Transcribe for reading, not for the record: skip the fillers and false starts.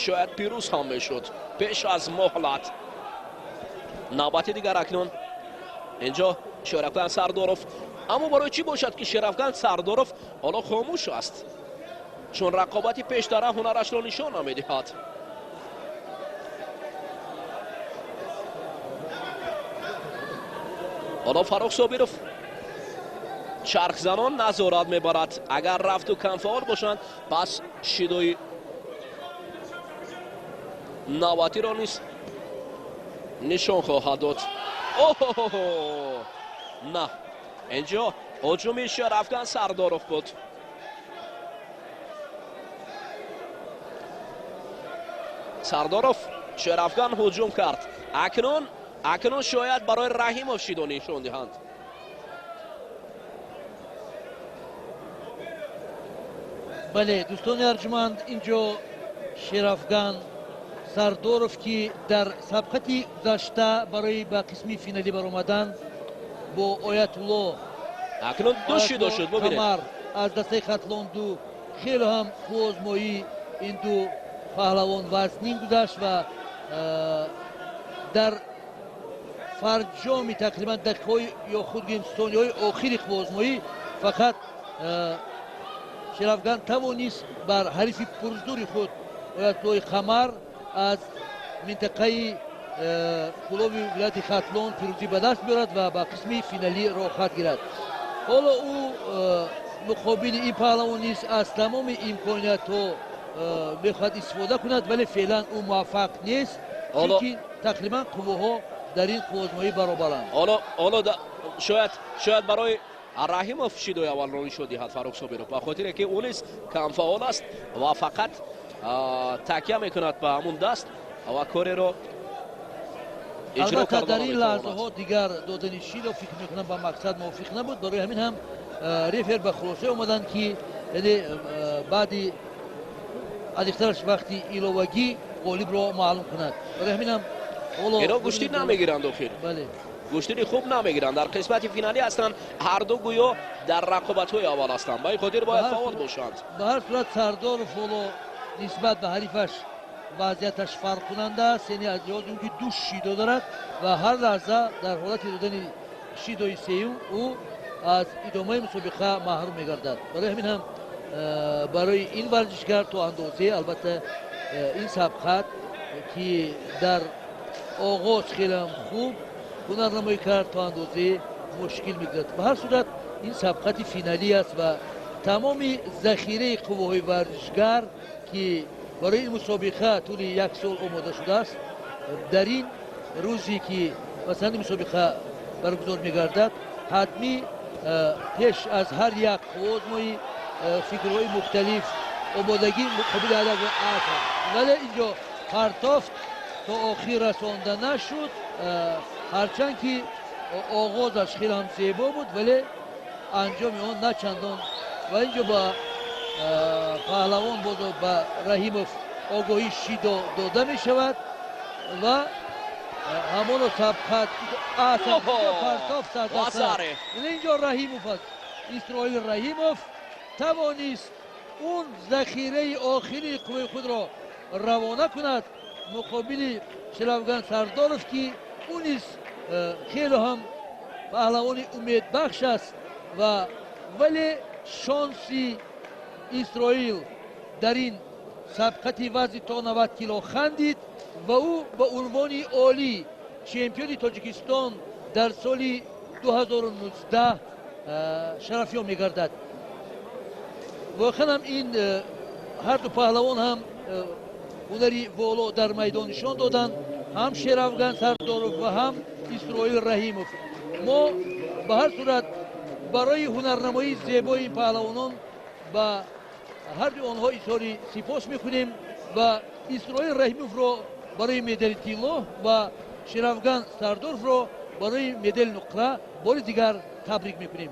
شاید پیروز هم میشد پیش از مهلت. نوبت دیگر اکنون اینجا شرافگان سرداروف، اما برای چی باشد که شرافگان سرداروف حالا خاموش است؟ چون رقابتی پیش داره هنرش را نشان نمیدهد. حالا فاروق صابرов چرخ زنان نظارت میبرد. اگر رفت و کم فعال باشند پس شیدوی نوبتی را نیست نشان خواهد داد. نه، اینجا هجوم شرافگان سرداروف بود. سرداروف شرافگان هجوم کرد. اکنون شاید برای رحیموف شیدو نشان دهند. بله دوستان ارجمند، اینجا شرافگان سرداروف که در سابقتی گذشته برای به قسمی فینالی برآمدن با آیت الله اکنون دو شیدو شد. ببینید از دسته خطلاندو خیلی هم خوازمایی این دو پهلوان وزنین گذشت و در فرجامی تقریبا دقیقه یا خود گیم ثانیه‌های آخری خوازمایی فقط شرافگان توانست بر حریف پرزدور خود آیت الله قمر از منطقه کلوب ولایت خطلان پیروزی به دست بیارد و به قسمی فینالی راه خواهد گیرد. حالا او مقابل این پهلوان نیست از تمام امکانیت ها میخواد استفاده کند، ولی فعلا او موفق نیست چون تقریبا قوه در این خوازمایی برابرند. حالا شاید برای رحیموف شیدوی اول رانی شدی هست فاروق صابرов به خاطر که او نیز کم فعال است و فقط تکیه میکند به همون دست و کاری رو اجرا البته در کردن این لحظه ها دیگر دادن شیدو فکر میکنم با مقصد موافق نبود. برای همین هم ریفر به خلاصه اومدن که یعنی بعدی ادیخترش وقتی ایلوگی غالب را معلوم کند. برای همین هم اینا گوشتی نمیگیرند آخر. بله گوشتی خوب نمیگیرند. در قسمت فینالی هستند، هر دو گویا در رقابت های اول هستند، به خاطر باید فعال باشند. به هر صورت سرداروف نسبت به حریفش وضعیتش فرق کننده است، یعنی از لحاظ اینکه دو شیدو دارد و هر لحظه در حالت دادن شیدوی سیوم او از ادامه مسابقه محروم میگردد. برای همین هم برای این ورزشکار تو اندازه البته این سبقت که در آغاز خیلی خوب هنرنمایی کرد تا اندازه مشکل میگردد. به هر صورت این سبقت فینالی است و تمام ذخیره قوه‌های ورزشکار که برای این مسابقه طول یک سال آماده شده است در این روزی که مثلا مسابقه برگزار میگردد حتمی پیش از هر یک خوازمایی فکرهای مختلف آمادگی مقابل هدف است، ولی اینجا پرتافت تا آخر رسانده نشد، هرچند که آغازش خیلی هم زیبا بود ولی انجام آن نه چندان و اینجا با پهلوان بود و به رحیموف آگاهی شیدو داده می شود و همون سبقت پرتافت سردست اینجا رحیموف است. اسرائیل رحیموف توانست اون ذخیره آخری قوه خود را روانه کند مقابل شرافگان سرداروف که اون خیلی هم پهلوان امید بخش است و ولی شانسی اسرائیل در این سبقت وزن تا 90 کیلو خندید و او به عنوان عالی چمپیون تاجیکستان در سال 2019 شرفیاب میگردد. واقعا هم این هر دو پهلوان هم هنری والا در میدان نشان دادند، هم شرافگان سرداروف و هم اسرائیل رحیموف. ما به هر صورت برای هنرنمایی زیبای پهلوانان با هر دو آنها اظهار سپاس میکنیم و اسرائیل رحیموف را برای مدال طلا و شرافگان سرداروف را برای مدال نقره بار دیگر تبریک میکنیم.